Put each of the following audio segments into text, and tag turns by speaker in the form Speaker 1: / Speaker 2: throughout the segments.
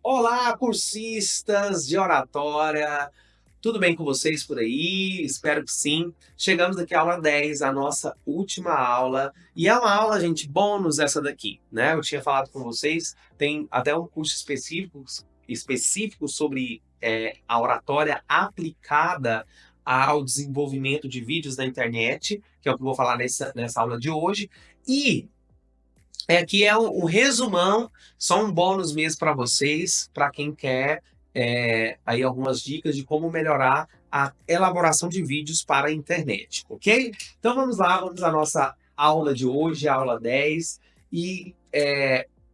Speaker 1: Olá, cursistas de oratória! Tudo bem com vocês por aí? Espero que sim. Chegamos aqui à aula 10, a nossa última aula. E é uma aula, gente, bônus essa daqui, né? Eu tinha falado com vocês, tem até um curso específico sobre a oratória aplicada ao desenvolvimento de vídeos na internet, que é o que eu vou falar nessa aula de hoje. E aqui é um resumão, só um bônus mesmo para vocês, para quem quer aí algumas dicas de como melhorar a elaboração de vídeos para a internet, ok? Então vamos lá, vamos à nossa aula de hoje, a aula 10, e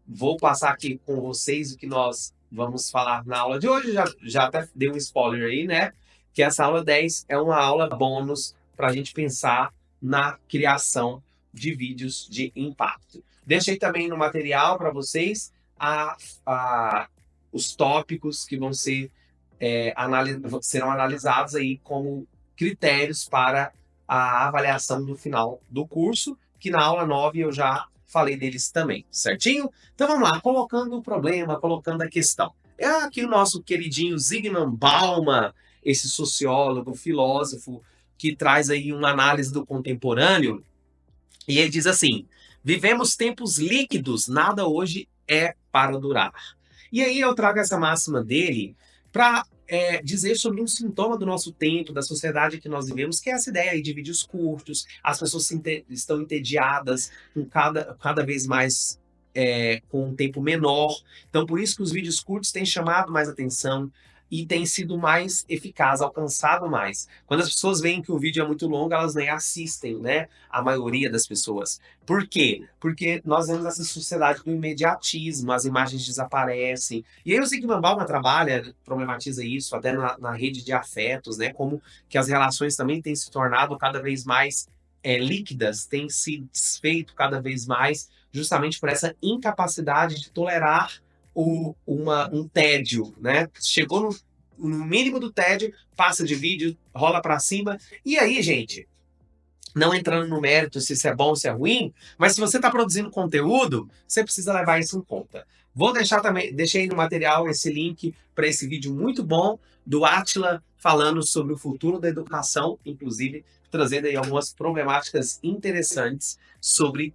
Speaker 1: vou passar aqui com vocês o que nós vamos falar na aula de hoje, já até dei um spoiler aí, né? Que essa aula 10 é uma aula bônus para a gente pensar na criação de vídeos de impacto. Deixei também no material para vocês os tópicos que vão ser serão analisados aí como critérios para a avaliação do final do curso, que na aula 9 eu já falei deles também, certinho? Então vamos lá, colocando o problema, colocando a questão. É aqui o nosso queridinho Zygmunt Bauman, esse sociólogo, filósofo, que traz aí uma análise do contemporâneo, e ele diz assim: vivemos tempos líquidos, nada hoje é para durar. E aí eu trago essa máxima dele para dizer sobre um sintoma do nosso tempo, da sociedade que nós vivemos, que é essa ideia aí de vídeos curtos, as pessoas estão entediadas com cada vez mais com um tempo menor. Então, por isso que os vídeos curtos têm chamado mais atenção e têm sido mais eficaz, alcançado mais. Quando as pessoas veem que o vídeo é muito longo, elas nem assistem, né? A maioria das pessoas. Por quê? Porque nós vemos essa sociedade do imediatismo, as imagens desaparecem. E aí o Zygmunt Bauman trabalha, problematiza isso, até na rede de afetos, né? Como que as relações também têm se tornado cada vez mais líquidas, têm se desfeito cada vez mais, justamente por essa incapacidade de tolerar um tédio, né? Chegou no mínimo do tédio, passa de vídeo, rola para cima. E aí, gente, não entrando no mérito se isso é bom ou se é ruim, mas se você está produzindo conteúdo, você precisa levar isso em conta. Vou deixar também, deixei no material esse link para esse vídeo muito bom do Átila falando sobre o futuro da educação, inclusive trazendo aí algumas problemáticas interessantes sobre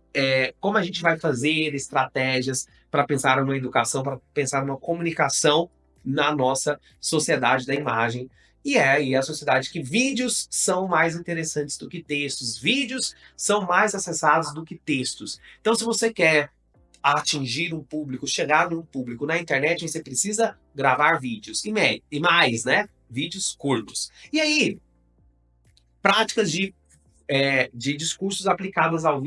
Speaker 1: como a gente vai fazer estratégias para pensar numa educação, para pensar numa comunicação na nossa sociedade da imagem. E é aí a sociedade que vídeos são mais interessantes do que textos, vídeos são mais acessados do que textos. Então, se você quer atingir um público, chegar num público na internet, você precisa gravar vídeos e mais, né? Vídeos curtos. E aí, práticas de discursos aplicadas ao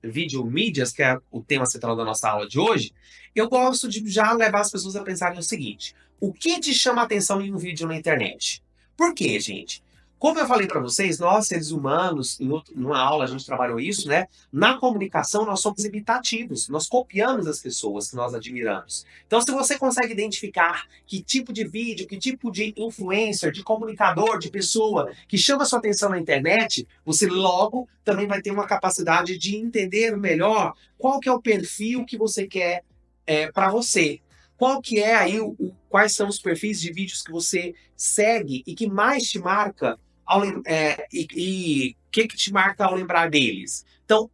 Speaker 1: vídeo mídias, que é o tema central da nossa aula de hoje, eu gosto de já levar as pessoas a pensarem o seguinte: o que te chama a atenção em um vídeo na internet? Por quê, gente? Como eu falei para vocês, nós, seres humanos, numa aula a gente trabalhou isso, né? Na comunicação, nós somos imitativos, nós copiamos as pessoas que nós admiramos. Então, se você consegue identificar que tipo de vídeo, que tipo de influencer, de comunicador, de pessoa que chama sua atenção na internet, você logo também vai ter uma capacidade de entender melhor qual que é o perfil que você quer para você. Qual que é aí quais são os perfis de vídeos que você segue e que mais te marca e o que te marca ao lembrar deles? Então,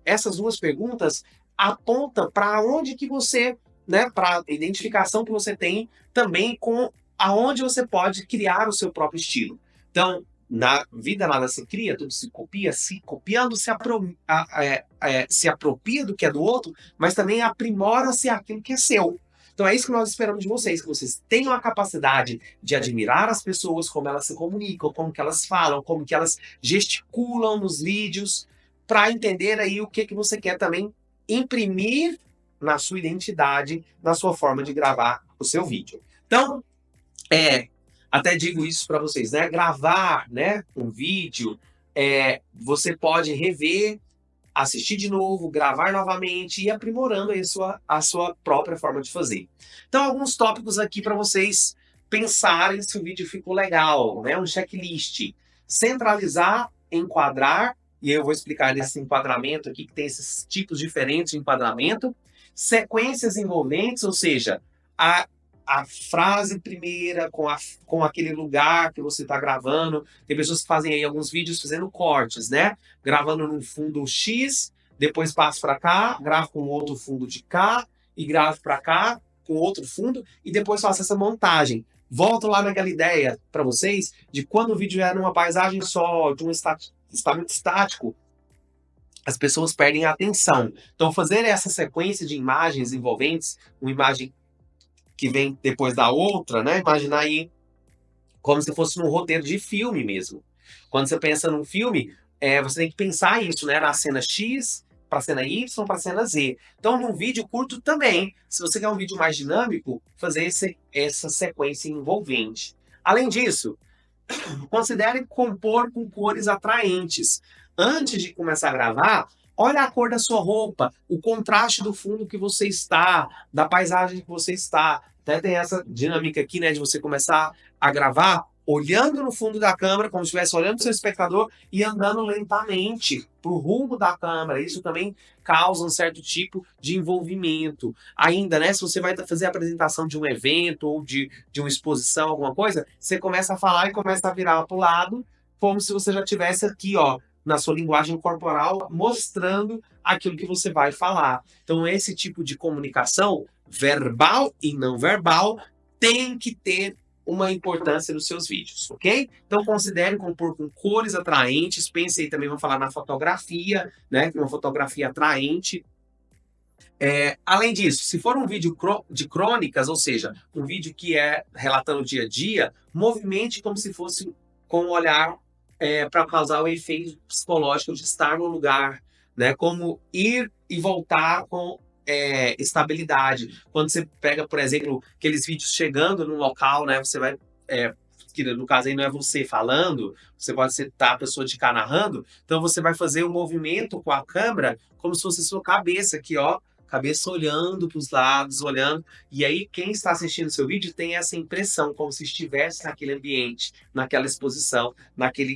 Speaker 1: essas duas perguntas apontam para onde que você, né, para a identificação que você tem também com aonde você pode criar o seu próprio estilo. Então, na vida nada se cria, tudo se copia, se copiando se apropria do que é do outro, mas também aprimora-se aquilo que é seu. Então é isso que nós esperamos de vocês, que vocês tenham a capacidade de admirar as pessoas, como elas se comunicam, como que elas falam, como que elas gesticulam nos vídeos, para entender aí o que você quer também imprimir na sua identidade, na sua forma de gravar o seu vídeo. Então, até digo isso para vocês, né? Gravar, né, um vídeo, você pode rever, assistir de novo, gravar novamente e ir aprimorando aí a sua própria forma de fazer. Então, alguns tópicos aqui para vocês pensarem se o vídeo ficou legal, né? Um checklist. Centralizar, enquadrar, e eu vou explicar esse enquadramento aqui, que tem esses tipos diferentes de enquadramento. Sequências envolventes, ou seja, a frase primeira com aquele lugar que você está gravando. Tem pessoas que fazem aí alguns vídeos fazendo cortes, né? Gravando num fundo X, depois passo para cá, gravo com outro fundo de cá e gravo para cá com outro fundo e depois faço essa montagem. Volto lá naquela ideia para vocês de quando o vídeo é numa paisagem só, de um estado estático, as pessoas perdem a atenção. Então, fazer essa sequência de imagens envolventes, uma imagem que vem depois da outra, né? Imaginar aí como se fosse num roteiro de filme mesmo. Quando você pensa num filme, você tem que pensar isso, né? Na cena X, para a cena Y, para a cena Z. Então, num vídeo curto também, se você quer um vídeo mais dinâmico, fazer essa sequência envolvente. Além disso, considere compor com cores atraentes. Antes de começar a gravar, olha a cor da sua roupa, o contraste do fundo que você está, da paisagem que você está. Até tem essa dinâmica aqui, né, de você começar a gravar olhando no fundo da câmera, como se estivesse olhando para o seu espectador e andando lentamente para o rumo da câmera. Isso também causa um certo tipo de envolvimento. Ainda, né, se você vai fazer a apresentação de um evento ou de uma exposição, alguma coisa, você começa a falar e começa a virar para o lado, como se você já estivesse aqui, ó, na sua linguagem corporal, mostrando aquilo que você vai falar. Então, esse tipo de comunicação, verbal e não verbal, tem que ter uma importância nos seus vídeos, ok? Então, considere compor com cores atraentes. Pense aí também, vamos falar na fotografia, né? Uma fotografia atraente. Além disso, se for um vídeo de crônicas, ou seja, um vídeo que é relatando o dia a dia, movimente como se fosse com o olhar para causar o efeito psicológico de estar no lugar, né? Como ir e voltar com estabilidade. Quando você pega, por exemplo, aqueles vídeos chegando no local, né? Você vai, que no caso aí não é você falando, você pode estar a pessoa de cá narrando, então você vai fazer um movimento com a câmera como se fosse a sua cabeça aqui, ó, cabeça olhando para os lados, olhando, e aí quem está assistindo o seu vídeo tem essa impressão, como se estivesse naquele ambiente, naquela exposição, naquela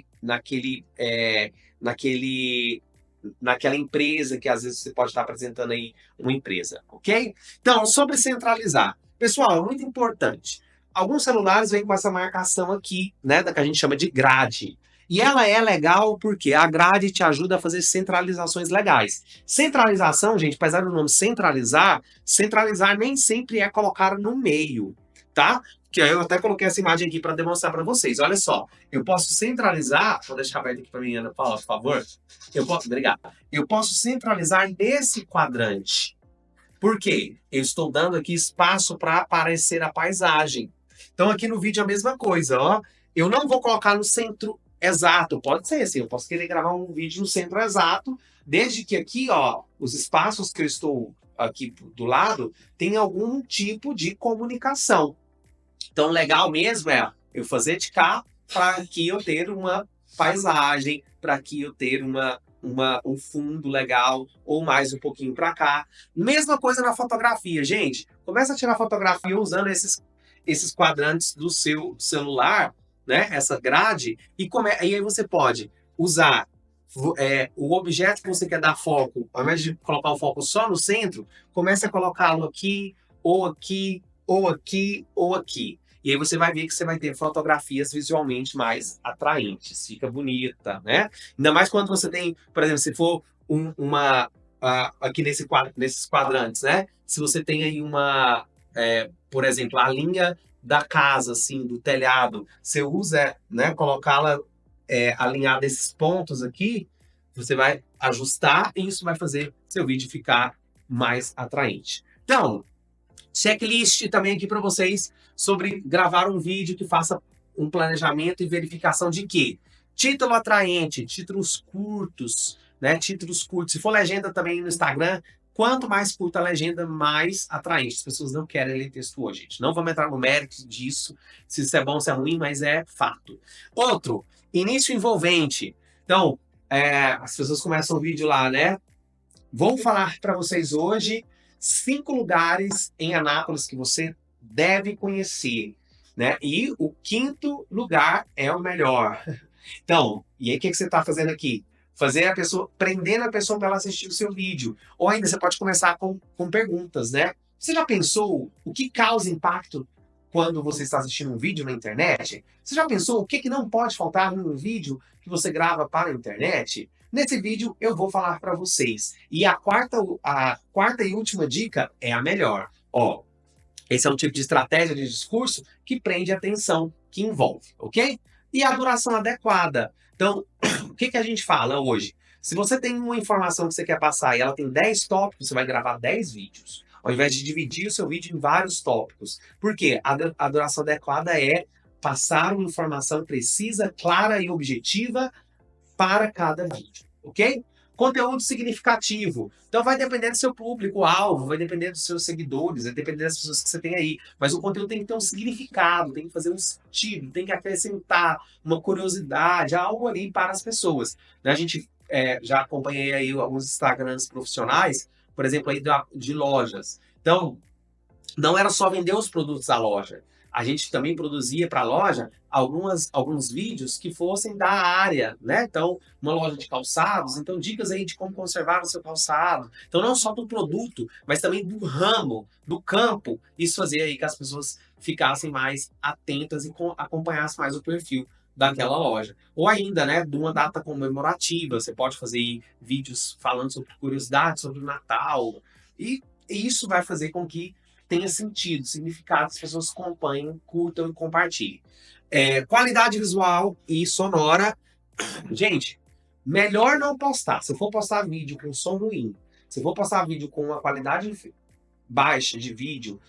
Speaker 1: empresa que às vezes você pode estar apresentando aí uma empresa, ok? Então, sobre centralizar. Pessoal, é muito importante. Alguns celulares vêm com essa marcação aqui, né, da que a gente chama de grade. E ela é legal porque a grade te ajuda a fazer centralizações legais. Centralização, gente, apesar do nome centralizar nem sempre é colocar no meio, tá? Que eu até coloquei essa imagem aqui para demonstrar para vocês. Olha só, eu posso centralizar, vou deixar aberto aqui para mim, Ana Paula, por favor. Obrigado. Eu posso centralizar nesse quadrante. Por quê? Eu estou dando aqui espaço para aparecer a paisagem. Então aqui no vídeo é a mesma coisa, ó. Eu não vou colocar no centro exato, pode ser assim, eu posso querer gravar um vídeo no centro exato, desde que aqui, ó, os espaços que eu estou aqui do lado, tem algum tipo de comunicação. Então, legal mesmo é eu fazer de cá para aqui eu ter uma paisagem, para aqui eu ter um fundo legal, ou mais um pouquinho para cá. Mesma coisa na fotografia, gente. Começa a tirar fotografia usando esses quadrantes do seu celular, né? Essa grade, e aí você pode usar o objeto que você quer dar foco, ao invés de colocar o foco só no centro, comece a colocá-lo aqui, ou aqui, ou aqui, ou aqui. E aí você vai ver que você vai ter fotografias visualmente mais atraentes, fica bonita, né? Ainda mais quando você tem, por exemplo, se for aqui nesses quadrantes, né? Se você tem aí por exemplo, a linha da casa, assim, do telhado, você usa, né, colocá-la alinhada esses pontos aqui, você vai ajustar e isso vai fazer seu vídeo ficar mais atraente. Então, checklist também aqui para vocês sobre gravar um vídeo que faça um planejamento e verificação de quê? Título atraente, títulos curtos, né? Títulos curtos. Se for legenda também no Instagram, quanto mais curta a legenda, mais atraente. As pessoas não querem ler texto hoje, gente. Não vamos entrar no mérito disso, se isso é bom, se é ruim, mas é fato. Outro, início envolvente. Então, as pessoas começam o vídeo lá, né? Vou falar para vocês hoje 5 lugares em Anápolis que você deve conhecer, né? E o 5º lugar é o melhor. Então, e aí o que você está fazendo aqui? Fazer prendendo a pessoa para ela assistir o seu vídeo. Ou ainda você pode começar com perguntas, né? Você já pensou o que causa impacto quando você está assistindo um vídeo na internet? Você já pensou o que não pode faltar no vídeo que você grava para a internet? Nesse vídeo eu vou falar para vocês. E a quarta e última dica é a melhor. Ó, esse é um tipo de estratégia de discurso que prende a atenção, que envolve, ok? E a duração adequada. Então, o que a gente fala hoje? Se você tem uma informação que você quer passar e ela tem 10 tópicos, você vai gravar 10 vídeos, ao invés de dividir o seu vídeo em vários tópicos. Por quê? A duração adequada é passar uma informação precisa, clara e objetiva para cada vídeo, ok? Conteúdo significativo. Então vai depender do seu público-alvo, vai depender dos seus seguidores, vai depender das pessoas que você tem aí. Mas o conteúdo tem que ter um significado, tem que fazer um sentido, tem que acrescentar uma curiosidade, algo ali para as pessoas. A gente já acompanhei aí alguns Instagrams profissionais, por exemplo, aí de lojas. Então, não era só vender os produtos da loja. A gente também produzia para a loja alguns vídeos que fossem da área, né? Então, uma loja de calçados, então dicas aí de como conservar o seu calçado. Então, não só do produto, mas também do ramo, do campo. Isso fazia aí que as pessoas ficassem mais atentas e acompanhassem mais o perfil daquela loja. Ou ainda, né, de uma data comemorativa, você pode fazer aí vídeos falando sobre curiosidades sobre o Natal. E isso vai fazer com que tenha sentido, significado, as pessoas acompanhem, curtam e compartilhem. Qualidade visual e sonora. Gente, melhor não postar. Se for postar vídeo com som ruim, se for postar vídeo com uma qualidade baixa de vídeo,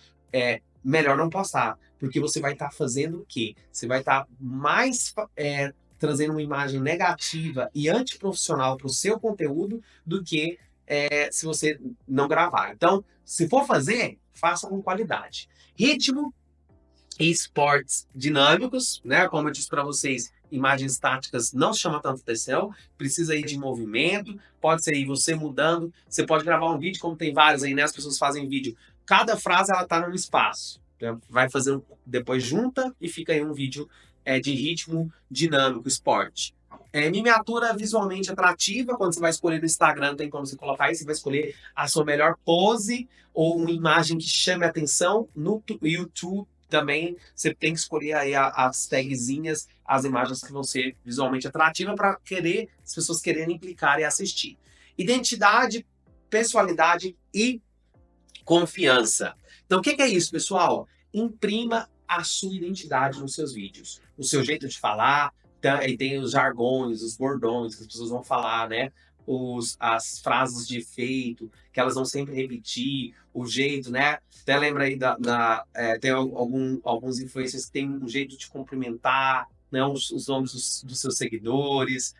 Speaker 1: melhor não postar. Porque você vai estar fazendo o quê? Você vai estar mais trazendo uma imagem negativa e antiprofissional para o seu conteúdo do que se você não gravar. Então, se for fazer, faça com qualidade. Ritmo e esportes dinâmicos, né? Como eu disse para vocês, imagens estáticas não chamam tanto atenção, precisa aí de movimento, pode ser aí você mudando, você pode gravar um vídeo, como tem vários aí, né? As pessoas fazem vídeo, cada frase ela tá num espaço, né? Vai fazer depois junta e fica aí um vídeo de ritmo dinâmico, esporte. Miniatura visualmente atrativa, quando você vai escolher no Instagram, tem como você colocar aí, você vai escolher a sua melhor pose ou uma imagem que chame a atenção. No YouTube também, você tem que escolher aí as tagzinhas, as imagens que vão ser visualmente atrativas para as pessoas quererem clicar e assistir. Identidade, pessoalidade e confiança. Então, o que é isso, pessoal? Imprima a sua identidade nos seus vídeos. O seu jeito de falar, e tem os jargões, os bordões que as pessoas vão falar, né? As frases de efeito, que elas vão sempre repetir, o jeito, né? Até lembra aí tem alguns influencers que têm um jeito de cumprimentar, né? Os nomes dos seus seguidores.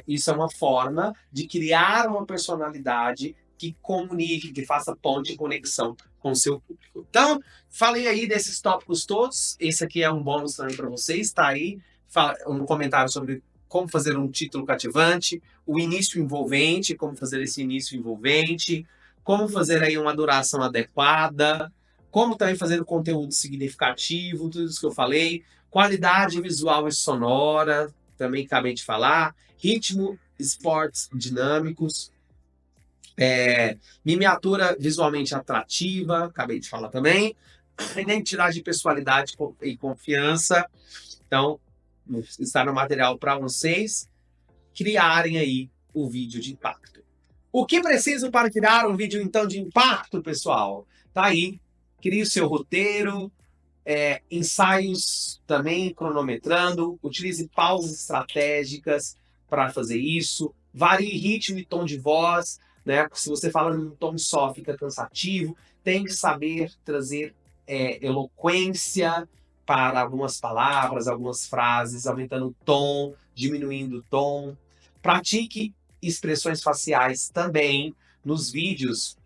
Speaker 1: Isso é uma forma de criar uma personalidade que comunique, que faça ponte e conexão com o seu público. Então, falei aí desses tópicos todos. Esse aqui é um bônus também para vocês, tá aí um comentário sobre como fazer um título cativante, o início envolvente, como fazer esse início envolvente, como fazer aí uma duração adequada, como também fazer um conteúdo significativo, tudo isso que eu falei, qualidade visual e sonora, também acabei de falar, ritmo, esportes dinâmicos, miniatura visualmente atrativa, acabei de falar também, identidade, pessoalidade e confiança. Então, está no material para vocês criarem aí o vídeo de impacto. O que preciso para criar um vídeo, então, de impacto, pessoal? Tá aí. Crie o seu roteiro, ensaios também cronometrando, utilize pausas estratégicas para fazer isso, varie ritmo e tom de voz, né? Se você fala num tom só, fica cansativo, tem que saber trazer eloquência para algumas palavras, algumas frases, aumentando o tom, diminuindo o tom. Pratique expressões faciais também. Nos vídeos,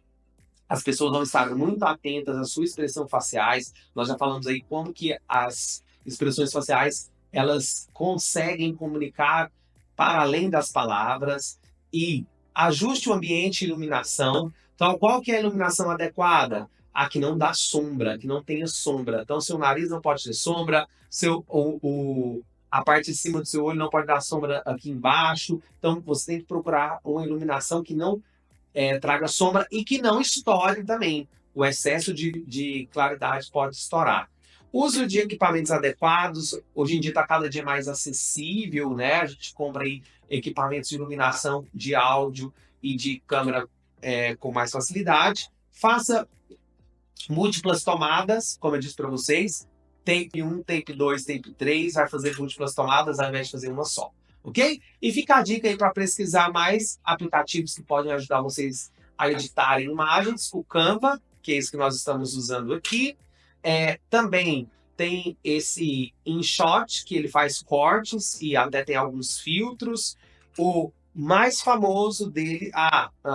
Speaker 1: as pessoas vão estar muito atentas às suas expressões faciais. Nós já falamos aí como que as expressões faciais, elas conseguem comunicar para além das palavras. E ajuste o ambiente e iluminação. Então, qual que é a iluminação adequada? A que não dá sombra, que não tenha sombra. Então, seu nariz não pode ter sombra, a parte de cima do seu olho não pode dar sombra aqui embaixo. Então, você tem que procurar uma iluminação que não traga sombra e que não estoure também o excesso de claridade pode estourar. Uso de equipamentos adequados, hoje em dia está cada dia mais acessível, né? A gente compra aí equipamentos de iluminação, de áudio e de câmera com mais facilidade. Faça múltiplas tomadas, como eu disse para vocês, tape 1, tape 2, tape 3, vai fazer múltiplas tomadas ao invés de fazer uma só, ok? E fica a dica aí para pesquisar mais aplicativos que podem ajudar vocês a editarem imagens, o Canva, que é esse que nós estamos usando aqui. Também tem esse InShot, que ele faz cortes e até tem alguns filtros. O mais famoso dele,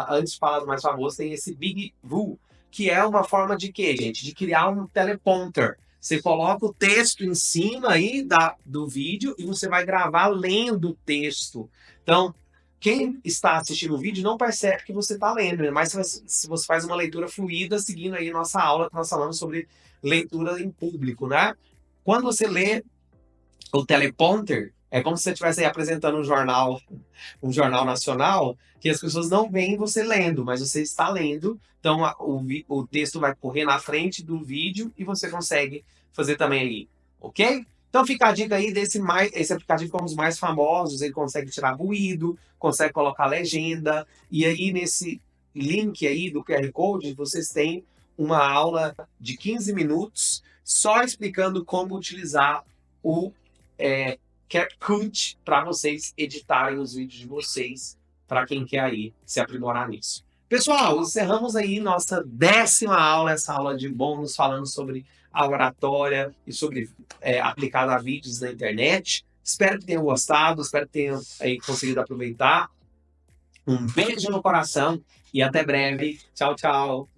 Speaker 1: antes de falar do mais famoso, tem esse BigVu, que é uma forma de quê, gente? De criar um teleprompter. Você coloca o texto em cima aí do vídeo e você vai gravar lendo o texto. Então, quem está assistindo o vídeo não percebe que você está lendo, mas se você faz uma leitura fluida, seguindo aí nossa aula que nós falamos sobre leitura em público, né? Quando você lê o teleprompter, é como se você estivesse aí apresentando um jornal nacional, que as pessoas não veem você lendo, mas você está lendo, então o texto vai correr na frente do vídeo e você consegue fazer também aí, ok? Então fica a dica aí esse aplicativo como os mais famosos, ele consegue tirar ruído, consegue colocar legenda, e aí nesse link aí do QR Code, vocês têm uma aula de 15 minutos só explicando como utilizar o CapCut para vocês editarem os vídeos de vocês, para quem quer aí se aprimorar nisso. Pessoal, encerramos aí nossa 10ª aula, essa aula de bônus falando sobre a oratória e sobre aplicada a vídeos na internet. Espero que tenham gostado, espero que tenham aí conseguido aproveitar. Um beijo no coração e até breve. Tchau, tchau.